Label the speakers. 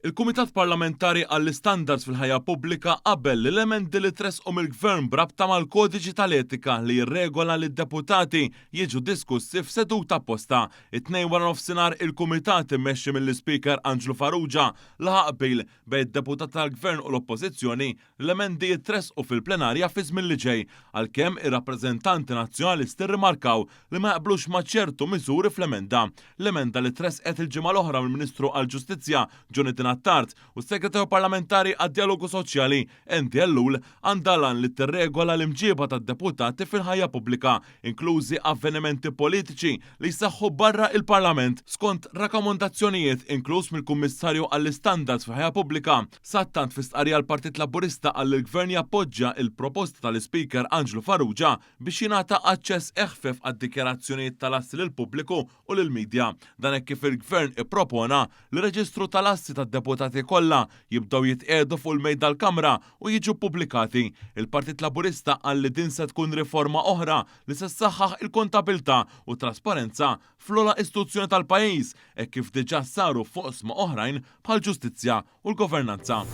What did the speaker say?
Speaker 1: Il-Kumitat Parlamentari għall-Istandards fil-ħajja pubblika qabel li l-emendi li tresqu mill-Gvern brabta mal-kodiċi tal-etika li jirregola li d-deputati jiġu diskussi f'seduta apposta. It-tnejn wara nofsinhar il-Kumitat immexxi mill-Speaker Angelo Farrugia laħaq bil bejn id-deputati tal-Gvern u l-Oppożizzjoni l-emendi jitresqu fil-plenarja fi żmien li ġej, għalkemm ir-rappreżentanti nazzjonalisti rrimarkaw li ma jaqblux ma' ċertu miżuri fl-emenda. L-emenda li tresqet il-ġimgħa l-oħra mill-Ministru għall-Ġustizzja Jonathan Attard u s-Segretarju Parlamentari għad-Dialogu Soċjali Endi Ellul għandha lan li tirregola l-imġieba tad-deputati fil-ħajja pubblika, inklużi avvenimenti politiċi li jsaħħu barra il-Parlament skont rakkomandazzjonijiet inkluż mill-Kummissarju għall-Istandards fil-ħajja pubblika. Sattant fi stqarrija l-Partit Laburista għall-Gvern jappoġġja il-proposta tal-Speaker Angelo Farrugia biex jingħata aċċess eħfef għad-dikjarazzjonijiet tal-assi lill-pubbliku u lill-midja. Dan hekk kif il-Gvern ippropona li reġistru tal-assi tad-deputati kollha jibdew jitqiegħdu fuq il-mejda l-Kamra u jiġu pubblikati. Il-Partit Laburista qal li din se tkun riforma oħra li se ssaħħaħ il-kontabilità u trasparenza fl-ogħla istituzzjoni tal-pajjiż hekk kif diġà saru fuq oqsma oħrajn bħall-ġustizzja u l-governanza.